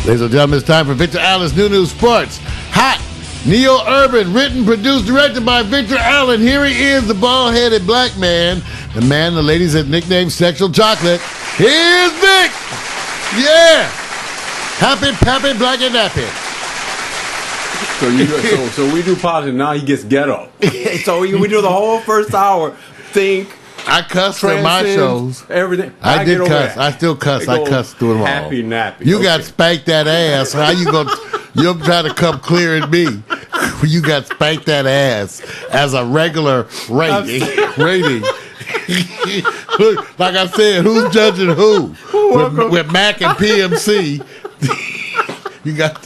Ladies and gentlemen, it's time for Victor Allen's New Sports. Hot, neo-urban, written, produced, directed by Victor Allen. Here he is, the bald-headed black man, the man the ladies have nicknamed Sexual Chocolate. Here's Vic! Yeah! Happy, black and nappy. So we do politics, now he gets ghetto. So we do the whole first hour, I cuss in my shows. Everything. I did cuss. I still cuss. I cuss through them all. Happy nappy. You got spanked that ass. How you gonna? You'll try to come clear at me. You got spanked that ass as a regular rating. Like I said, who's judging who? With Mac and PMC. You got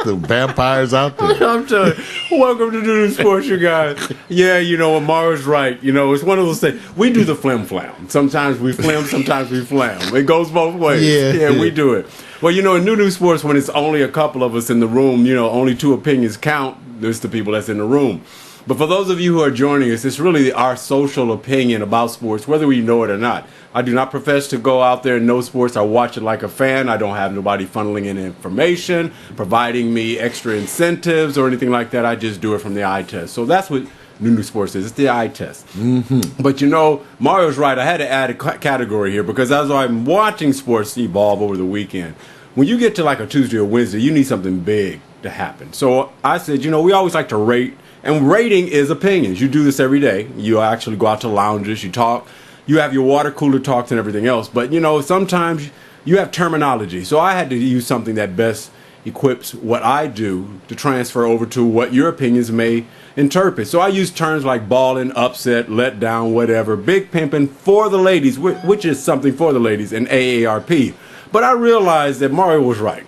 the vampires out there. I'm telling you. Welcome to New Sports, you guys. Yeah, you know what, Mario's right. You know, it's one of those things. We do the flim-flam. Sometimes we flim, sometimes we flam. It goes both ways. Yeah, we do it. Well, you know, in New Sports, when it's only a couple of us in the room, you know, only two opinions count. There's the people that's in the room. But for those of you who are joining us, it's really our social opinion about sports, whether we know it or not. I do not profess to go out there and know sports. I watch it like a fan. I don't have nobody funneling in information, providing me extra incentives or anything like that. I just do it from the eye test. So that's what New Sports is. It's the eye test. Mm-hmm. But, you know, Mario's right. I had to add a category here because as I'm watching sports evolve over the weekend, when you get to like a Tuesday or Wednesday, you need something big to happen. So I said, you know, we always like to rate. And rating is opinions. You do this every day. You actually go out to lounges. You talk. You have your water cooler talks and everything else. But, you know, sometimes you have terminology. So I had to use something that best equips what I do to transfer over to what your opinions may interpret. So I use terms like ballin', upset, let down, whatever, big pimpin' for the ladies, which is something for the ladies, and AARP. But I realized that Mario was right.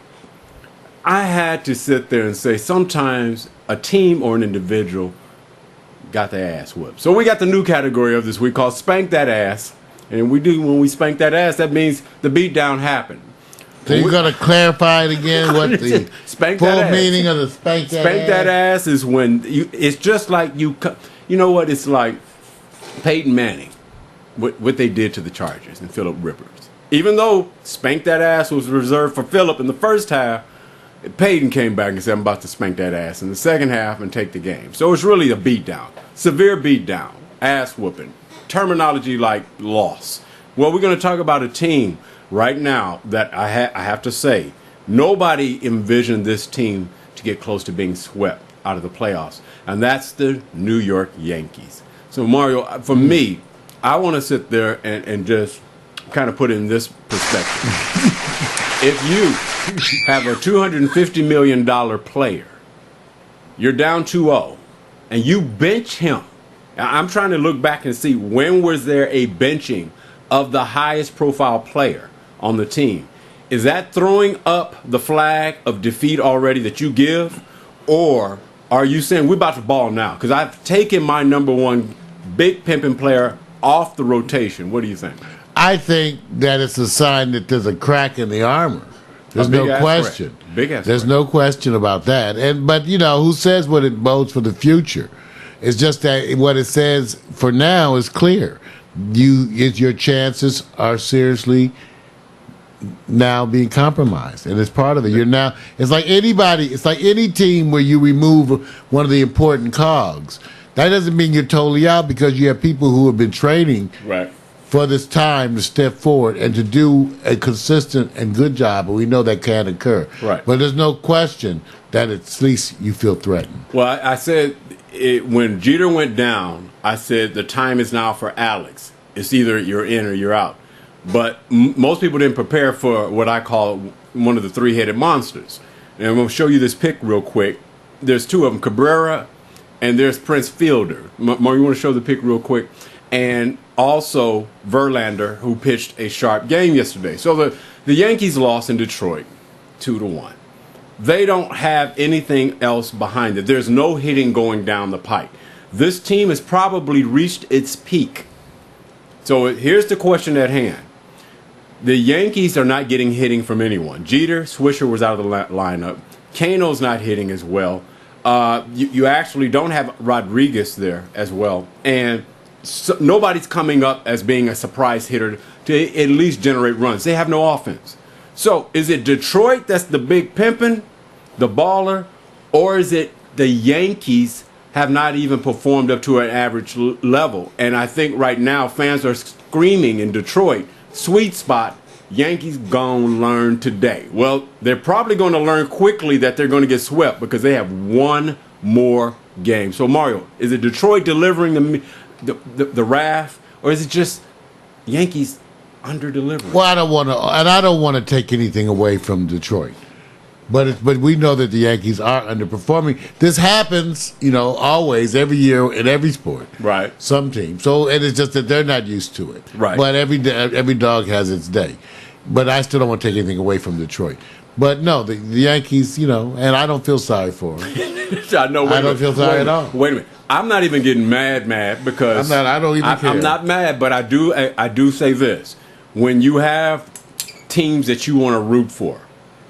I had to sit there and say sometimes a team or an individual got their ass whooped. So we got the new category of this week called Spank That Ass. And when we spank that ass, that means the beatdown happened. So you're going to clarify it again what the full meaning of the spank that ass? Spank that ass is when it's just like you know what? It's like Peyton Manning, what they did to the Chargers and Phillip Rivers. Even though spank that ass was reserved for Phillip in the first half, Peyton came back and said, I'm about to spank that ass in the second half and take the game. So it's really a beatdown. Severe beatdown. Ass whooping. Terminology like loss. Well, we're going to talk about a team right now that I have to say, nobody envisioned this team to get close to being swept out of the playoffs. And that's the New York Yankees. So, Mario, for me, I want to sit there and just kind of put it in this perspective. If you have a $250 million player, you're down 2-0, and you bench him. I'm trying to look back and see when was there a benching of the highest profile player on the team. Is that throwing up the flag of defeat already that you give? Or are you saying we're about to ball now? Because I've taken my number one big pimping player off the rotation. What do you think? I think that it's a sign that there's a crack in the armor. There's no question. There's no question about that. But you know, who says what it bodes for the future? It's just that what it says for now is clear. Your chances are seriously now being compromised, and it's part of it. You're now. It's like anybody. It's like any team where you remove one of the important cogs. That doesn't mean you're totally out because you have people who have been training for this time to step forward and to do a consistent and good job, and we know that can occur. Right. But there's no question that at least you feel threatened. Well, I said when Jeter went down, I said the time is now for Alex. It's either you're in or you're out. But most people didn't prepare for what I call one of the three-headed monsters. And I'm going to show you this pic real quick. There's two of them, Cabrera and there's Prince Fielder. Mar, you want to show the pic real quick? And also Verlander, who pitched a sharp game yesterday. So the Yankees lost in Detroit 2-1. They don't have anything else behind it. There's no hitting going down the pike. This team has probably reached its peak. So here's the question at hand. The Yankees are not getting hitting from anyone. Jeter, Swisher was out of the lineup. Kano's not hitting as well. You actually don't have Rodriguez there as well. And so nobody's coming up as being a surprise hitter to at least generate runs. They have no offense. So is it Detroit that's the big pimping, the baller, or is it the Yankees have not even performed up to an average level? And I think right now fans are screaming in Detroit, sweet spot, Yankees gonna learn today. Well, they're probably going to learn quickly that they're going to get swept because they have one more game. So Mario, is it Detroit delivering the wrath, or is it just Yankees under-delivering? Well, I don't want to take anything away from Detroit. But we know that the Yankees are underperforming. This happens, always, every year in every sport. Right. Some teams. So and it's just that they're not used to it. Right. But every dog has its day. But I still don't want to take anything away from Detroit. But no, the Yankees, and I don't feel sorry for them. I don't feel sorry at all. Wait a minute. I'm not even getting mad because I don't even care. I'm not mad, but I do say this. When you have teams that you want to root for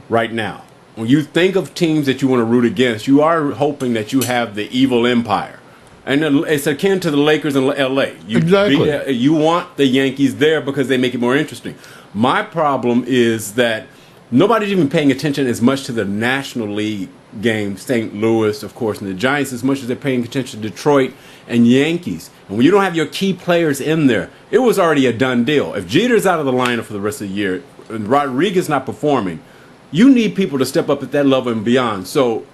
right now, when you think of teams that you want to root against, you are hoping that you have the evil empire. And it's akin to the Lakers in L.A. Exactly. You want the Yankees there because they make it more interesting. My problem is that nobody's even paying attention as much to the National League games, St. Louis, of course, and the Giants, as much as they're paying attention to Detroit and Yankees. And when you don't have your key players in there, it was already a done deal. If Jeter's out of the lineup for the rest of the year and Rodriguez not performing, you need people to step up at that level and beyond. So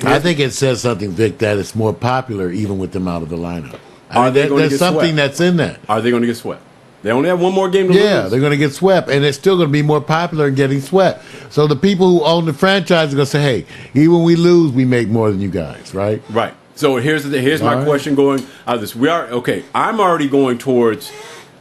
I think it says something, Vic, that it's more popular even with them out of the lineup. There's something that's in that. Are they going to get swept? They only have one more game to lose. Yeah, they're going to get swept, and it's still going to be more popular in getting swept. So the people who own the franchise are going to say, hey, even when we lose, we make more than you guys, right? Right. So here's my question going out of this. I'm already going towards,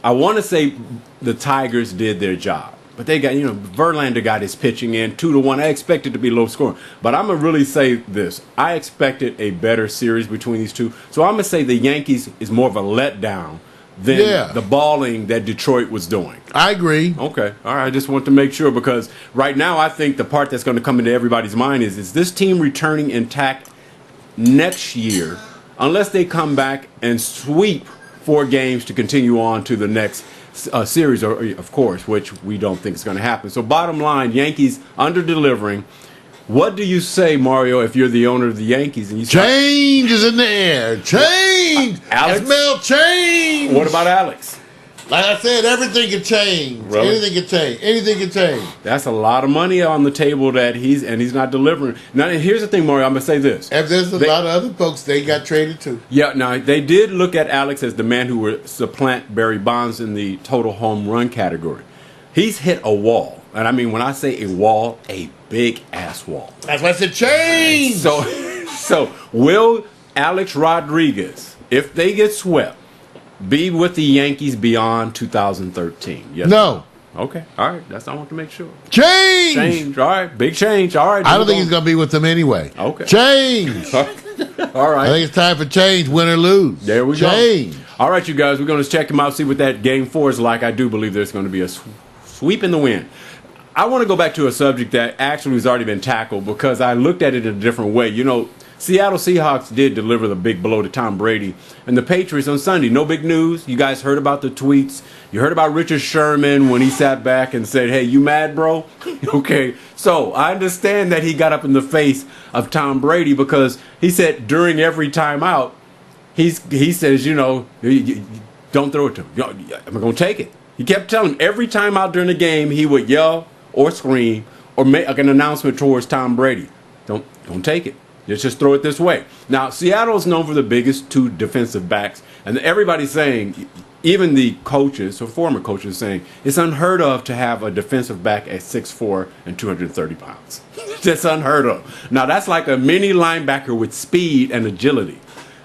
I want to say the Tigers did their job. But they got, Verlander got his pitching in 2-1. I expected to be low scoring. But I'm going to really say this. I expected a better series between these two. So I'm going to say the Yankees is more of a letdown than the balling that Detroit was doing. I agree. Okay. All right. I just want to make sure because right now I think the part that's going to come into everybody's mind is this team returning intact next year unless they come back and sweep 4 games to continue on to the next series, of course, which we don't think is going to happen. So bottom line, Yankees under-delivering. What do you say, Mario, if you're the owner of the Yankees? And you change is in the air. Change! Alex? I smell change! What about Alex? Like I said, everything can change. Really? Anything can change. Anything can change. That's a lot of money on the table that he's not delivering. Now, here's the thing, Mario. I'm going to say this. And there's a lot of other folks, they got traded too. Yeah, now, they did look at Alex as the man who would supplant Barry Bonds in the total home run category. He's hit a wall. And I mean, when I say a wall, a big-ass wall. That's why I said change! So will Alex Rodriguez, if they get swept, be with the Yankees beyond 2013? Yes. No. Okay. All right. That's what I want to make sure. Change. Change. All right. Big change. All right. I don't think he's going to be with them anyway. Okay. Change. All right. I think it's time for change, win or lose. There we go. All right, you guys. We're going to check him out, see what that game 4 is like. I do believe there's going to be a sweep in the wind. I want to go back to a subject that actually has already been tackled because I looked at it in a different way. Seattle Seahawks did deliver the big blow to Tom Brady and the Patriots on Sunday. No big news. You guys heard about the tweets. You heard about Richard Sherman when he sat back and said, hey, you mad, bro? Okay. So I understand that he got up in the face of Tom Brady because he said during every timeout, he says, don't throw it to him. I'm going to take it. He kept telling him every time out during the game, he would yell or scream or make an announcement towards Tom Brady. Don't take it. Just throw it this way. Now, Seattle is known for the biggest 2 defensive backs, and everybody's saying, even the coaches or former coaches saying, it's unheard of to have a defensive back at 6'4" and 230 pounds. That's unheard of. Now, that's like a mini linebacker with speed and agility.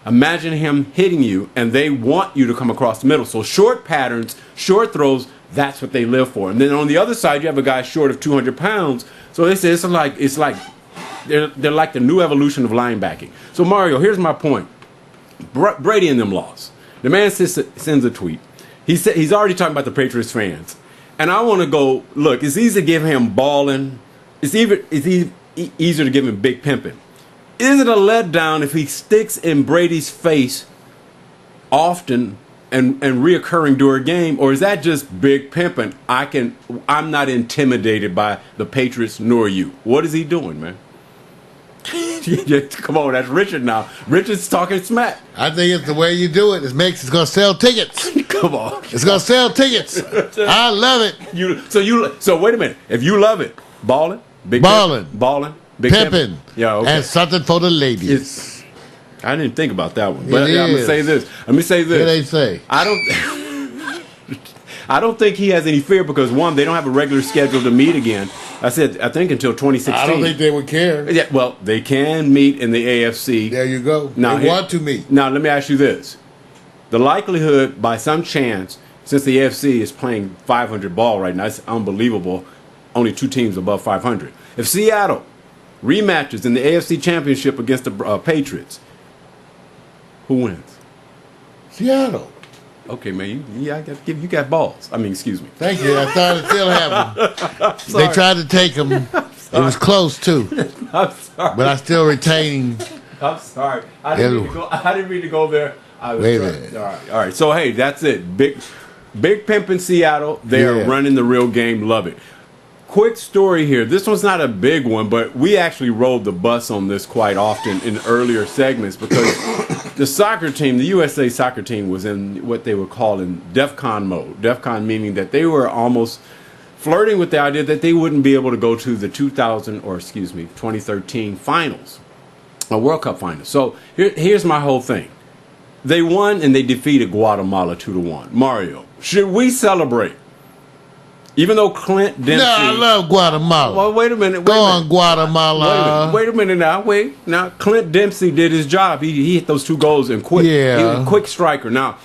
Imagine him hitting you, and they want you to come across the middle. So short patterns, short throws, that's what they live for. And then on the other side, you have a guy short of 200 pounds. So they say it's like they're like the new evolution of linebacking. So Mario, here's my point. Brady and them lost. The man sends a tweet. He's already talking about the Patriots fans, and I want to go look. It's easy to give him balling. It's easier to give him big pimping. Is it a letdown if he sticks in Brady's face often and reoccurring during a game, or is that just big pimping? I'm not intimidated by the Patriots nor you. What is he doing, man? Come on, that's Richard now. Richard's talking smack. I think it's the way you do it. It's going to sell tickets. Come on, it's going to sell tickets. I love it. So wait a minute. If you love it, balling, big balling, big pimping, yeah, okay. And something for the ladies. I didn't think about that one, but I'm gonna say this. Let me say this. What they say? I don't think he has any fear because, one, they don't have a regular schedule to meet again. I think until 2016. I don't think they would care. Yeah, well, they can meet in the AFC. There you go. They want to meet. Now, let me ask you this. The likelihood, by some chance, since the AFC is playing 500 ball right now, it's unbelievable. Only 2 teams above 500. If Seattle rematches in the AFC Championship against the Patriots, who wins? Seattle. Okay, man. You got balls. I mean, excuse me. Thank you. I thought it still happened. They tried to take him. It was close too. I'm sorry, but I still retain. I'm sorry. I didn't mean to go there. Wait a minute. All right. So hey, that's it. Big pimp in Seattle. They are running the real game. Love it. Quick story here. This one's not a big one, but we actually rode the bus on this quite often in earlier segments because the soccer team, the USA soccer team, was in what they were calling DEFCON mode. DEFCON meaning that they were almost flirting with the idea that they wouldn't be able to go to the 2013 finals, World Cup finals. So here's my whole thing. They won and they defeated Guatemala 2-1. Mario, should we celebrate? Even though Clint Dempsey... No, I love Guatemala. Well, wait a minute. Go on, Guatemala. Wait a minute now. Now, Clint Dempsey did his job. He hit those 2 goals and quick. Yeah. He was a quick striker. Now,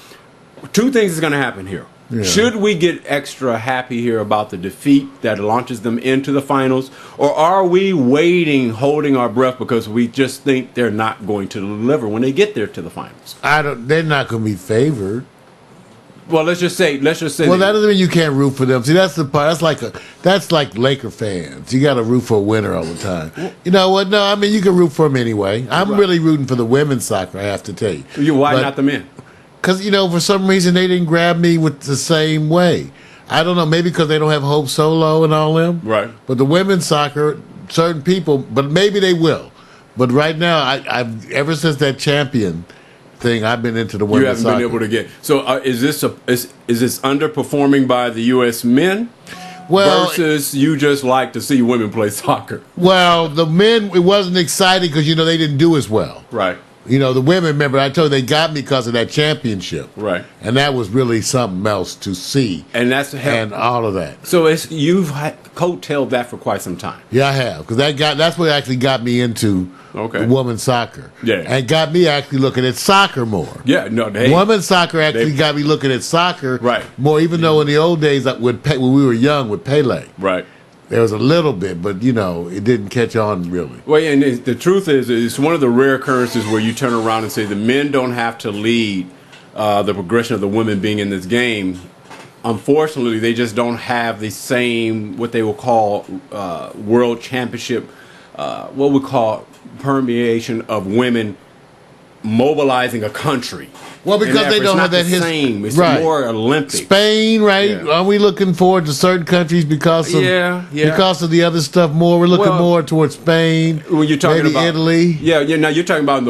2 things is going to happen here. Yeah. Should we get extra happy here about the defeat that launches them into the finals? Or are we waiting, holding our breath because we just think they're not going to deliver when they get there to the finals? They're not going to be favored. Well, let's just say. Well, that doesn't mean you can't root for them. See, that's the part. That's like Laker fans. You got to root for a winner all the time. You know what? No, I mean you can root for them anyway. I'm really rooting for the women's soccer. I have to tell you. Why not the men? Because for some reason they didn't grab me with the same way. I don't know. Maybe because they don't have Hope Solo and all them. Right. But the women's soccer, certain people. But maybe they will. But right now, I've ever since that champion thing, I've been into the women's soccer. You haven't been able to get. So is this underperforming by the U.S. men? Well, versus you just like to see women play soccer. Well, the men, it wasn't exciting because they didn't do as well. Right. The women, remember, I told you they got me because of that championship. Right. And that was really something else to see. And that's and all of that. So you've coattailed that for quite some time. Yeah, I have. Because that's what actually got me into the women's soccer. Yeah. And got me actually looking at soccer more. Yeah, no. Women's soccer actually got me looking at soccer more, even though in the old days, when we were young with Pele. Right. There was a little bit, but, it didn't catch on really. Well, and the truth is, it's one of the rare occurrences where you turn around and say the men don't have to lead the progression of the women being in this game. Unfortunately, they just don't have the same, what they will call world championship, what we call permeation of women mobilizing a country. Well, because they don't have that history. It's more Olympic. Spain, right? Yeah. Are we looking forward to certain countries because of because of the other stuff more? We're looking more towards Spain. When you're talking maybe about Italy. Yeah. Now you're talking about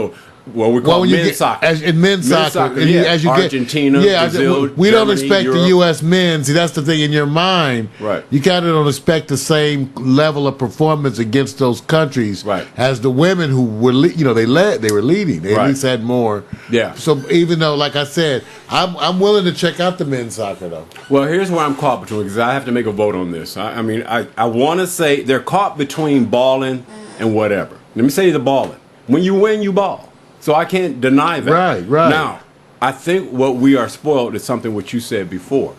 what we call men's soccer. In men's soccer, as you Argentina, Brazil, we Germany, don't expect Europe. the U.S. men. See, that's the thing in your mind. Right. You kind of don't expect the same level of performance against those countries as the women who were, they were leading. They at least had more. Yeah. So even though, like I said, I'm willing to check out the men's soccer though. Well, here's where I'm caught between because I have to make a vote on this. I want to say they're caught between balling and whatever. Let me say the balling. When you win, you ball. So I can't deny that. Right. Now, I think what we are spoiled is something what you said before.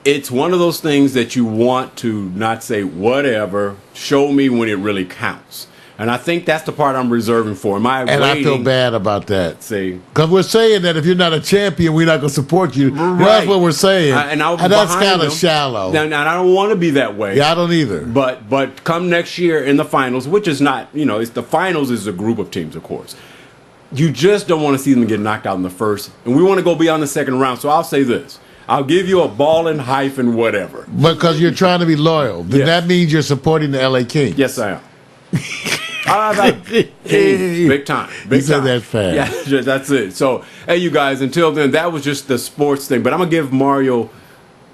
It's one of those things that you want to not say whatever, show me when it really counts. And I think that's the part I'm reserving for. I feel bad about that. See, because we're saying that if you're not a champion, we're not going to support you. Right. That's what we're saying. And that's kind of shallow. Now, I don't want to be that way. Yeah, I don't either. But come next year in the finals, which is not, it's the finals is a group of teams, of course. you just don't want to see them get knocked out in the first. And we want to go beyond the second round. So I'll say this. I'll give you a balling hyphen whatever. Because you're trying to be loyal. Then that means you're supporting the LA Kings. Yes, I am. Big time. Big you said time. that fast. Yeah, that's it. So, hey, you guys, until then, that was just the sports thing. But I'm going to give Mario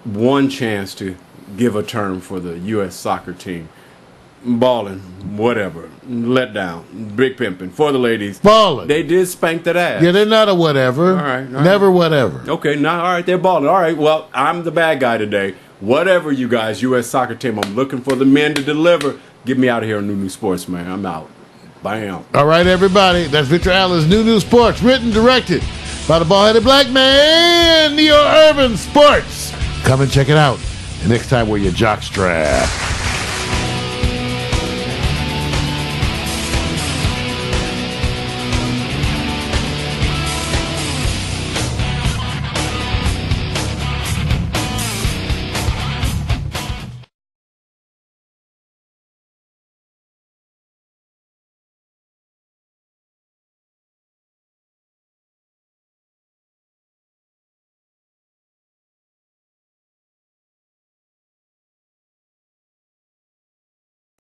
one chance to give a term for the U.S. soccer team. Balling, whatever. Let down. Big pimping. For the ladies. Balling. They did spank that ass. Yeah, they're not a whatever. All right. Never whatever. Okay, now, all right, they're balling. All right, well, I'm the bad guy today. Whatever, you guys, U.S. soccer team, I'm looking for the men to deliver. Get me out of here on New Sports, man. I'm out. Bam. All right, everybody. That's Victor Allen's New Sports, written, directed by the bald-headed black man, Neo Urban Sports. Come and check it out. And next time, wear your jockstrap.